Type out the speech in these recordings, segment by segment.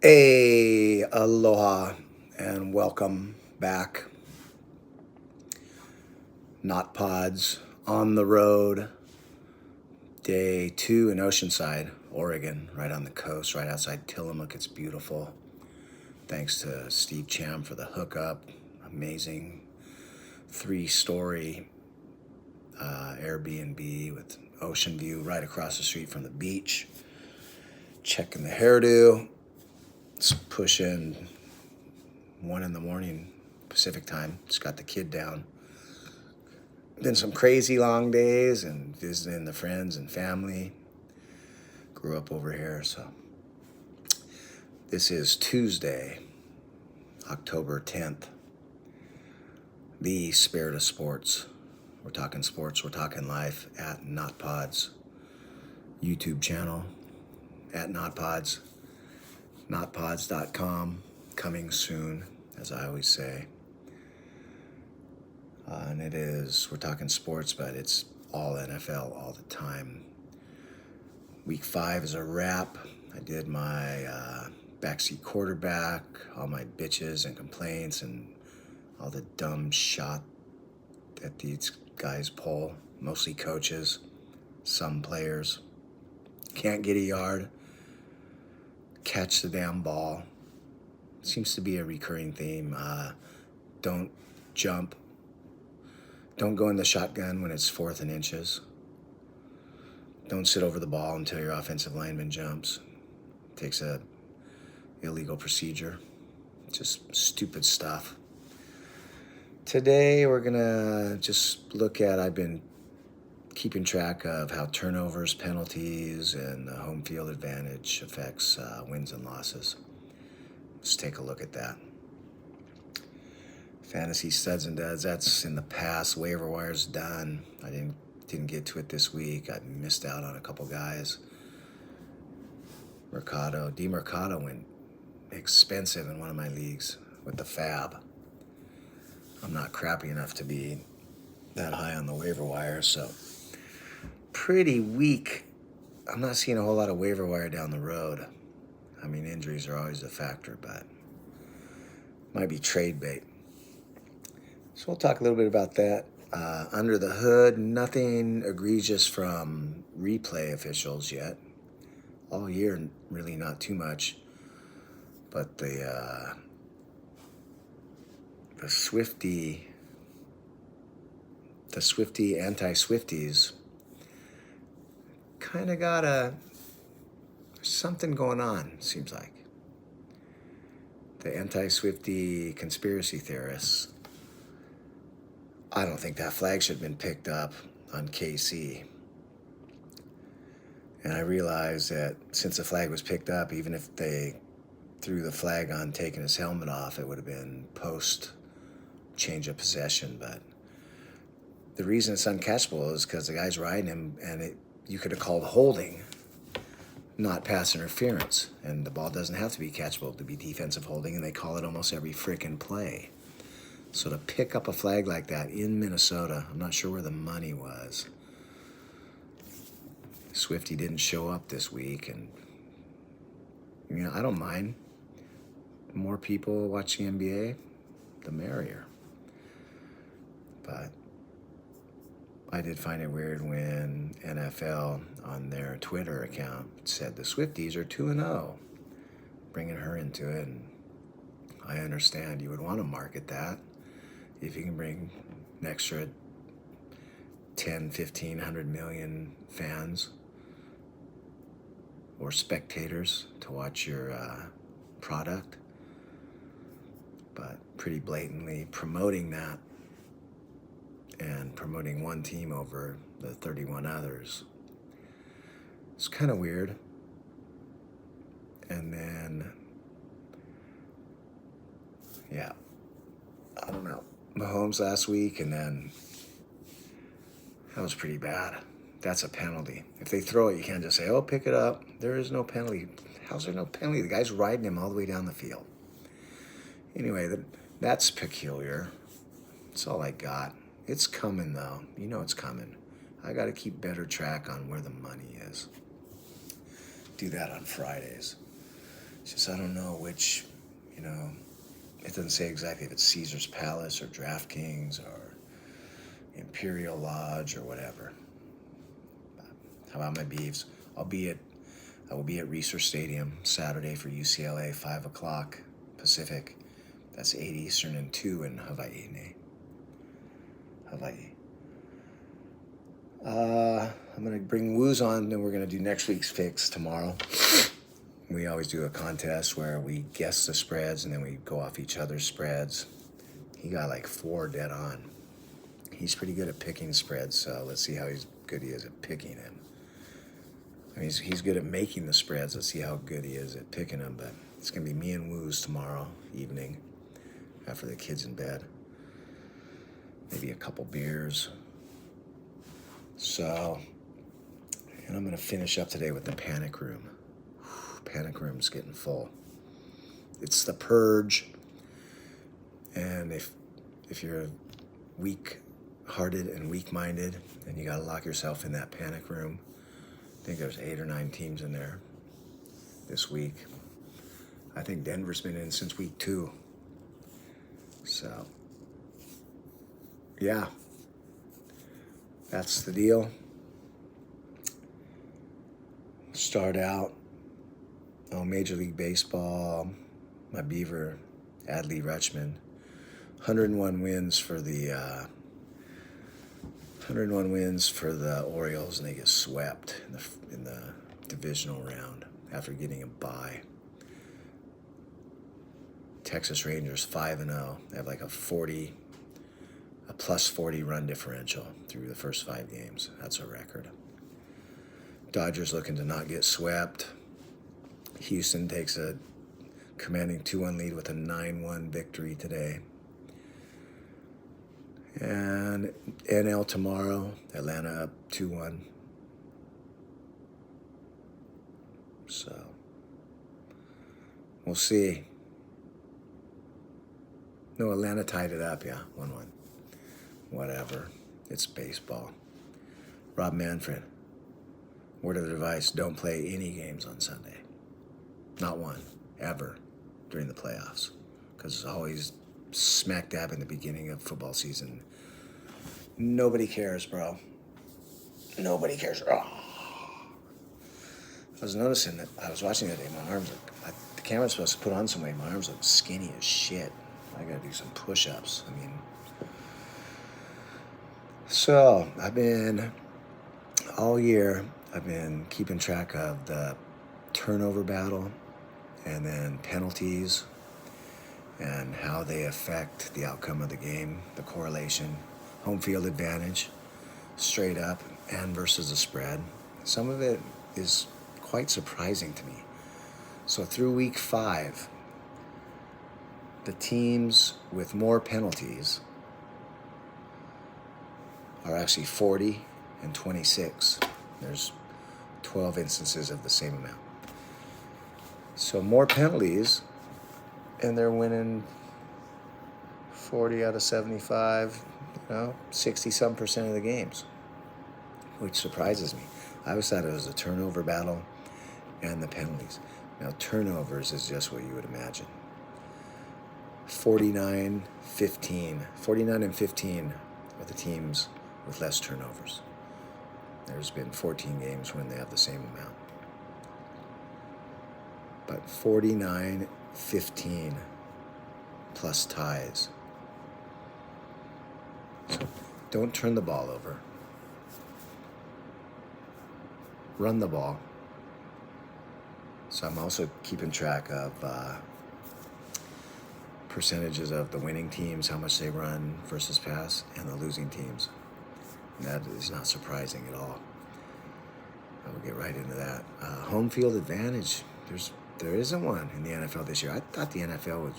Hey, aloha, and welcome back. Notpods on the road, day 2 in Oceanside, Oregon, right on the coast, right outside Tillamook. It's beautiful. Thanks to Steve Cham for the hookup. Amazing 3-story Airbnb with ocean view right across the street from the beach. Checking the hairdo. It's pushing 1 in the morning Pacific time. Just got the kid down. Been some crazy long days and visiting the friends and family. Grew up over here, so this is Tuesday, October 10th. The spirit of sports. We're talking sports, we're talking life at Notpods YouTube channel at Notpods. Notpods.com, coming soon, as I always say. And we're talking sports, but it's all NFL all the time. Week 5 is a wrap. I did my backseat quarterback, all my bitches and complaints and all the dumb shot that these guys pull, mostly coaches, some players. Can't get a yard, catch the damn ball. Seems to be a recurring theme. Don't jump. Don't go in the shotgun when it's 4th and inches. Don't sit over the ball until your offensive lineman jumps. Takes a illegal procedure. Just stupid stuff. Today we're gonna just look at, I've been keeping track of how turnovers, penalties, and the home field advantage affects wins and losses. Let's take a look at that. Fantasy studs and duds, that's in the past. Waiver wire's done. I didn't get to it this week. I missed out on a couple guys. Mercado went expensive in one of my leagues with the fab. I'm not crappy enough to be that high on the waiver wire, so pretty weak. I'm not seeing a whole lot of waiver wire down the road. I mean, injuries are always a factor, but might be trade bait. So we'll talk a little bit about that. Under the hood, nothing egregious from replay officials yet. All year, really not too much. But the Swifty anti-Swifties kind of got something going on, seems like. The anti-Swifty conspiracy theorists. I don't think that flag should have been picked up on KC. And I realized that since the flag was picked up, even if they threw the flag on taking his helmet off, it would have been post change of possession. But the reason it's uncatchable is because the guy's riding him, and you could have called holding, not pass interference. And the ball doesn't have to be catchable to be defensive holding, and they call it almost every frickin' play. So to pick up a flag like that in Minnesota, I'm not sure where the money was. Swifty didn't show up this week, and I don't mind. The more people watching NBA, the merrier. But I did find it weird when NFL on their Twitter account said the Swifties are 2-0, bringing her into it. And I understand you would want to market that if you can bring an extra 10, 15, 100 million fans or spectators to watch your product. But pretty blatantly promoting that and promoting one team over the 31 others. It's kind of weird. And then, yeah, I don't know. Mahomes last week, and then that was pretty bad. That's a penalty. If they throw it, you can't just say, oh, pick it up. There is no penalty. How's there no penalty? The guy's riding him all the way down the field. Anyway, that's peculiar. That's all I got. It's coming, though. You know it's coming. I got to keep better track on where the money is. Do that on Fridays. Just I don't know which, you know, it doesn't say exactly if it's Caesar's Palace or DraftKings or Imperial Lodge or whatever. How about my Beavs? I will be at Research Stadium Saturday for UCLA, 5 o'clock Pacific. That's 8 Eastern and 2 in Hawaii. I'm going to bring Woos on, then we're going to do next week's picks tomorrow. We always do a contest where we guess the spreads and then we go off each other's spreads. He got like 4 dead on. He's pretty good at picking spreads, so let's see how good he is at picking them. I mean, he's good at making the spreads. Let's see how good he is at picking them. But it's going to be me and Woos tomorrow evening after the kids in bed. Maybe a couple beers. So, and I'm going to finish up today with the panic room. Panic room's getting full. It's the purge. And if you're weak-hearted and weak-minded, then you got to lock yourself in that panic room. I think there's 8 or 9 teams in there this week. I think Denver's been in since week 2. So, yeah, that's the deal. Start out, Major League Baseball, my Beaver, Adley Rutschman, 101 wins for the 101 wins for the Orioles, and they get swept in the divisional round after getting a bye. Texas Rangers 5-0. They have like a plus 40 run differential through the first 5 games. That's a record. Dodgers looking to not get swept. Houston takes a commanding 2-1 lead with a 9-1 victory today. And NL tomorrow, Atlanta up 2-1. So, we'll see. No, Atlanta tied it up, yeah, 1-1. Whatever. It's baseball. Rob Manfred, word of advice, don't play any games on Sunday. Not one, ever, during the playoffs. Because it's always smack dab in the beginning of football season. Nobody cares, bro. Nobody cares. Oh. I was noticing that I was watching that day. My arms the camera's supposed to put on some weight. My arms look skinny as shit. I gotta do some push-ups. I mean, so all year, I've been keeping track of the turnover battle and then penalties and how they affect the outcome of the game, the correlation, home field advantage, straight up, and versus the spread. Some of it is quite surprising to me. So through week 5, the teams with more penalties are actually 40 and 26. There's 12 instances of the same amount. So more penalties, and they're winning 40 out of 75, 60-some% of the games, which surprises me. I always thought it was a turnover battle and the penalties. Now, turnovers is just what you would imagine. 49 and 15 are the teams with less turnovers. There's been 14 games when they have the same amount. But 49-15 plus ties. So don't turn the ball over. Run the ball. So I'm also keeping track of percentages of the winning teams, how much they run versus pass, and the losing teams. And that is not surprising at all. I will get right into that. Home field advantage. There isn't one in the NFL this year. I thought the NFL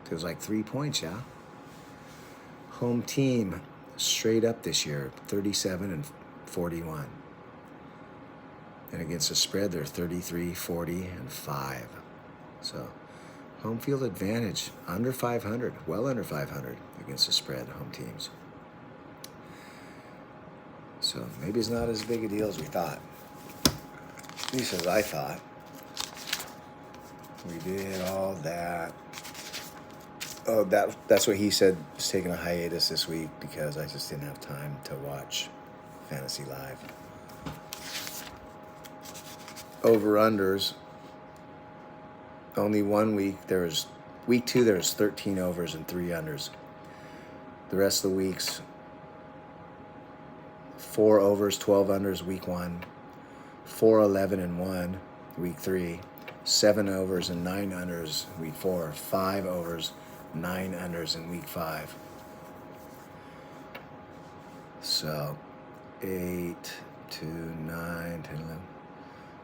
was like 3 points, yeah? Home team straight up this year, 37 and 41. And against the spread, they're 33, 40, and 5. So home field advantage, under 500, well under 500 against the spread, home teams. So maybe it's not as big a deal as we thought. At least as I thought. We did all that. Oh, that's what he said. He's taking a hiatus this week because I just didn't have time to watch Fantasy Live. Over-unders. Only 1 week. Week 2, there was 13 overs and 3 unders. The rest of the weeks, 4 overs, 12 unders, week 1. 4, 11, and 1, week 3. 7 overs and 9 unders, week 4. 5 overs, 9 unders in week 5. So 8, 2, 9, 10, 11,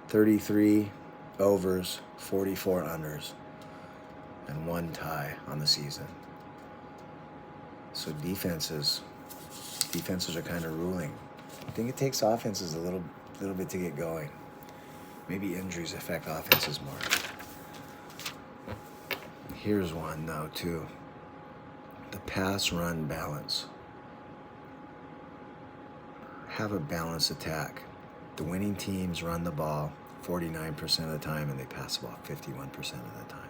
33 overs, 44 unders, and 1 tie on the season. So defenses are kind of ruling. I think it takes offenses a little bit to get going. Maybe injuries affect offenses more. Here's one, though, too. The pass-run balance. Have a balanced attack. The winning teams run the ball 49% of the time, and they pass the ball 51% of the time.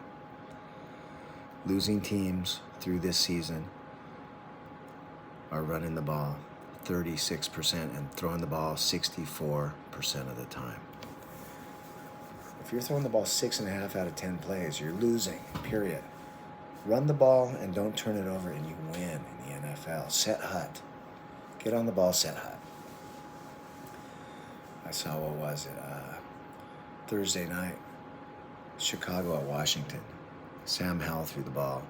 Losing teams through this season are running the ball 36% and throwing the ball 64% of the time. If you're throwing the ball 6.5 out of 10 plays, you're losing, period. Run the ball and don't turn it over, and you win in the NFL. Set hut. Get on the ball, set hut. I saw, what was it, Thursday night, Chicago at Washington. Sam Howell threw the ball.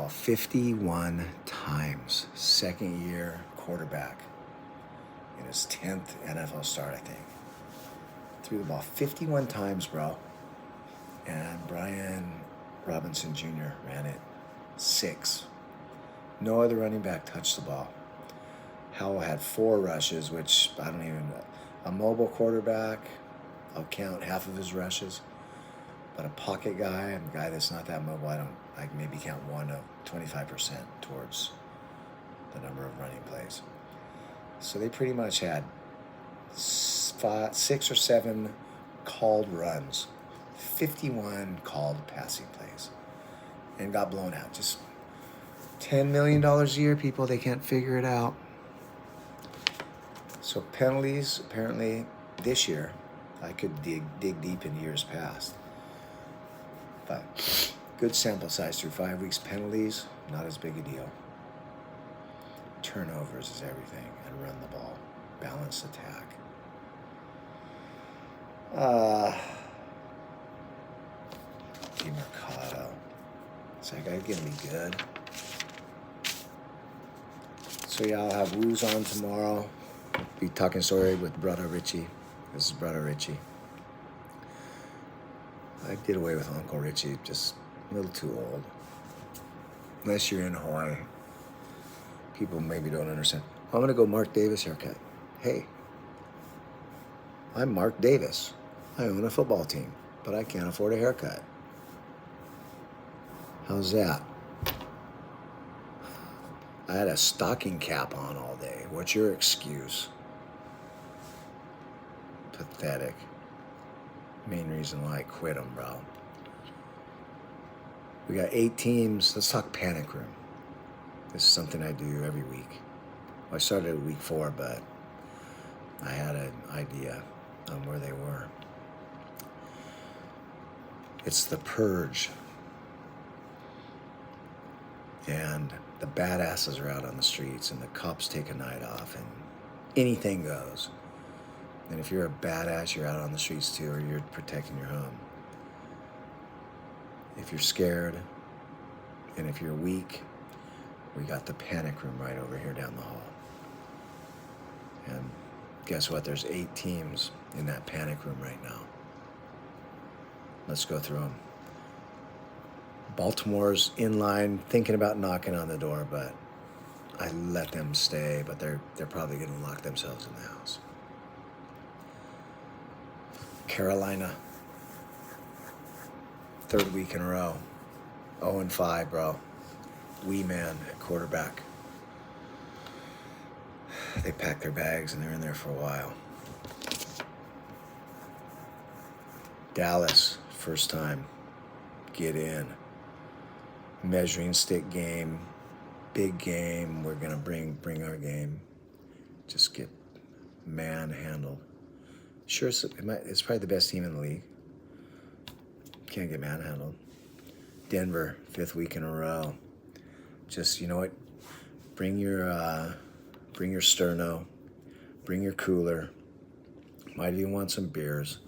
51 times. Second-year quarterback in his 10th NFL start, I think. Threw the ball 51 times, bro. And Brian Robinson Jr. ran it 6. No other running back touched the ball. Howell had 4 rushes, which I don't even know. A mobile quarterback, I'll count half of his rushes. But a pocket guy and a guy that's not that mobile, I maybe count 25% towards the number of running plays. So they pretty much had 6 or 7 called runs, 51 called passing plays, and got blown out. Just $10 million a year, people. They can't figure it out. So penalties, apparently this year, I could dig deep in years past. But good sample size through 5 weeks. Penalties, not as big a deal. Turnovers is everything, and run the ball. Balanced attack. DeMercado. Is that guy gonna be good? So yeah, I'll have Woos on tomorrow. Be talking story with Brother Richie. This is Brother Richie. I did away with Uncle Richie, just a little too old. Unless you're in Hawaii. People maybe don't understand. I'm gonna go Mark Davis haircut. Hey, I'm Mark Davis. I own a football team, but I can't afford a haircut. How's that? I had a stocking cap on all day. What's your excuse? Pathetic. Main reason why I quit them, bro. We got 8 teams. Let's talk panic room. This is something I do every week. Well, I started at week 4, but I had an idea on where they were. It's the purge. And the badasses are out on the streets, and the cops take a night off, and anything goes. And if you're a badass, you're out on the streets too, or you're protecting your home. If you're scared, and if you're weak, we got the panic room right over here down the hall. And guess what? There's 8 teams in that panic room right now. Let's go through them. Baltimore's in line, thinking about knocking on the door, but I let them stay, but they're probably going to lock themselves in the house. Carolina, 3rd week in a row, 0-5, bro. Wee man at quarterback. They pack their bags and they're in there for a while. Dallas, first time, get in. Measuring stick game, big game. We're gonna bring our game. Just get manhandled. Sure, it's probably the best team in the league. Can't get manhandled. Denver, 5th week in a row. Just, you know what? Bring your sterno, bring your cooler. Might even want some beers.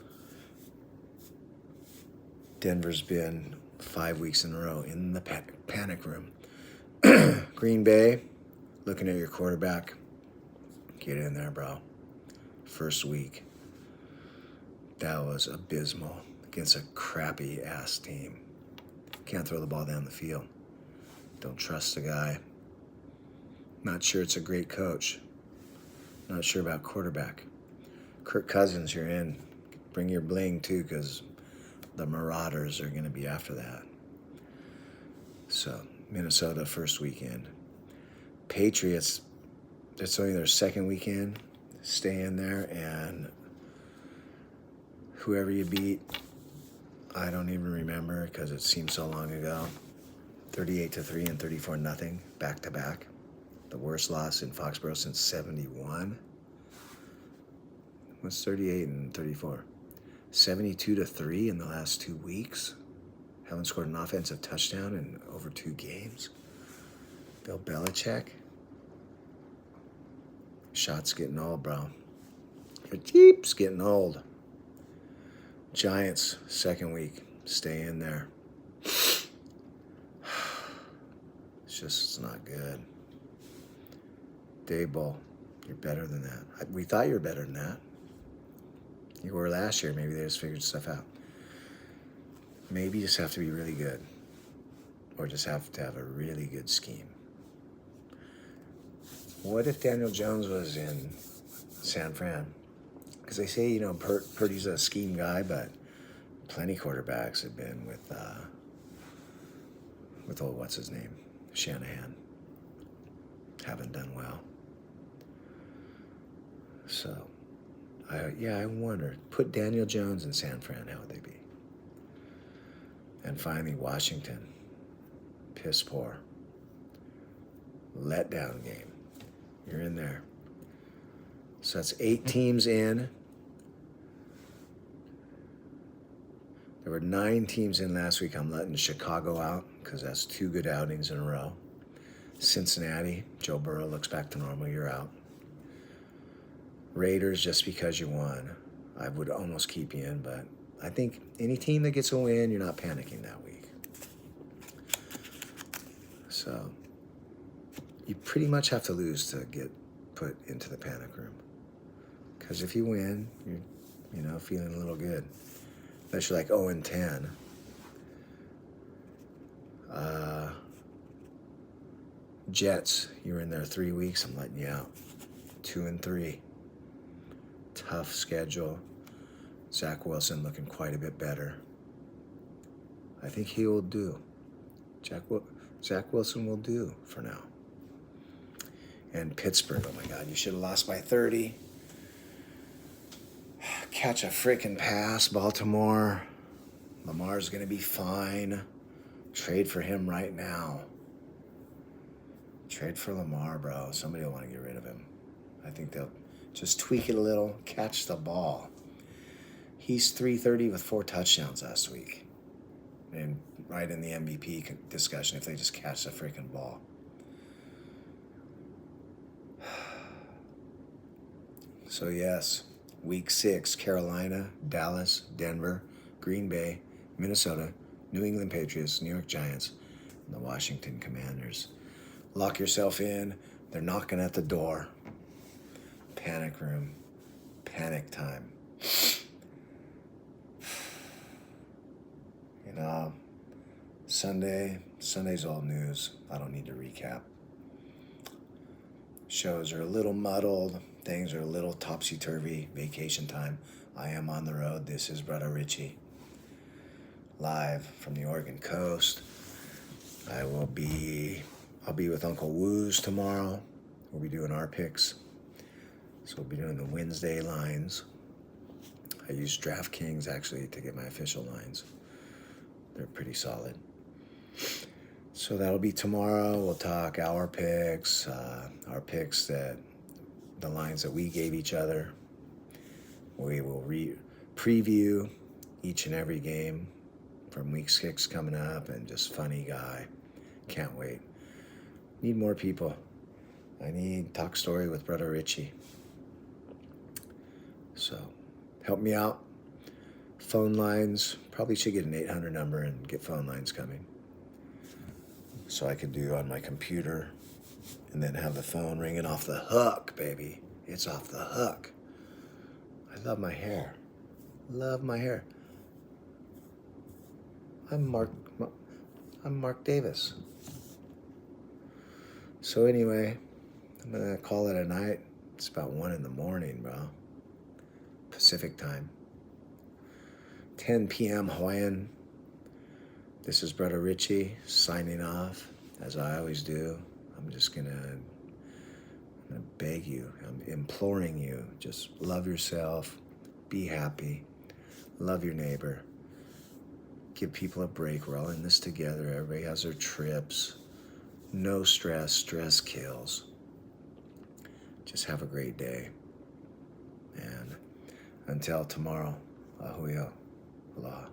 Denver's been 5 weeks in a row in the panic room. Green Bay, looking at your quarterback. Get in there, bro. First week. That was abysmal against a crappy ass team. Can't throw the ball down the field. Don't trust the guy. Not sure it's a great coach. Not sure about quarterback. Kirk Cousins, you're in. Bring your bling too, because the Marauders are going to be after that. So, Minnesota, first weekend. Patriots, it's only their second weekend. Stay in there, and whoever you beat, I don't even remember because it seems so long ago. 38-3 and 34-0, back to back. The worst loss in Foxborough since '71. What's 38 and 34? 72-3 in the last 2 weeks. Haven't scored an offensive touchdown in over 2 games. Bill Belichick. Shots getting old, bro. Your Jeep's getting old. Giants, second week. Stay in there. It's not good. Daboll, you're better than that. We thought you were better than that. You were last year. Maybe they just figured stuff out. Maybe you just have to be really good. Or just have to have a really good scheme. What if Daniel Jones was in San Fran? Because they say, Purdy's a scheme guy, but plenty quarterbacks have been with old, what's his name? Shanahan. Haven't done well. So, I wonder. Put Daniel Jones in San Fran, how would they be? And finally, Washington. Piss poor. Letdown game. You're in there. So that's 8 teams in. There were 9 teams in last week. I'm letting Chicago out because that's 2 good outings in a row. Cincinnati, Joe Burrow looks back to normal. You're out. Raiders, just because you won. I would almost keep you in, but I think any team that gets a win, you're not panicking that week. So you pretty much have to lose to get put into the panic room. Because if you win, you're feeling a little good. Unless you're like 0-10. Jets, you were in there 3 weeks. I'm letting you out. 2-3. Tough schedule. Zach Wilson looking quite a bit better. I think he will do. Zach Wilson will do for now. And Pittsburgh, oh my God, you should have lost by 30. Catch a freaking pass, Baltimore. Lamar's going to be fine. Trade for him right now. Trade for Lamar, bro. Somebody will want to get rid of him. I think they'll just tweak it a little, catch the ball. He's 330 with 4 touchdowns last week. And right in the MVP discussion if they just catch the freaking ball. So yes, week 6, Carolina, Dallas, Denver, Green Bay, Minnesota, New England Patriots, New York Giants, and the Washington Commanders. Lock yourself in. They're knocking at the door. Panic room. Panic time. Sunday's all news. I don't need to recap. Shows are a little muddled. Things are a little topsy-turvy. Vacation time. I am on the road. This is Brother Richie. Live from the Oregon coast. I'll be with Uncle Woos tomorrow. We'll be doing our picks. So we'll be doing the Wednesday lines. I use DraftKings actually to get my official lines. They're pretty solid. So that'll be tomorrow. We'll talk our picks that the lines that we gave each other. We will preview each and every game from week 6 coming up, and just funny guy. Can't wait. Need more people. I need Talk Story with Brother Richie. So help me out. Phone lines. Probably should get an 800 number and get phone lines coming, so I can do on my computer and then have the phone ringing off the hook, baby. It's off the hook. I love my hair. Love my hair. I'm Mark Davis. So anyway, I'm gonna call it a night. It's about 1 in the morning, bro. Pacific time. 10 p.m. Hawaiian. This is Brother Richie signing off, as I always do. I'm gonna beg you, I'm imploring you, just love yourself, be happy, love your neighbor, give people a break. We're all in this together. Everybody has their trips. No stress. Stress kills. Just have a great day. And until tomorrow, ahuya, aloha.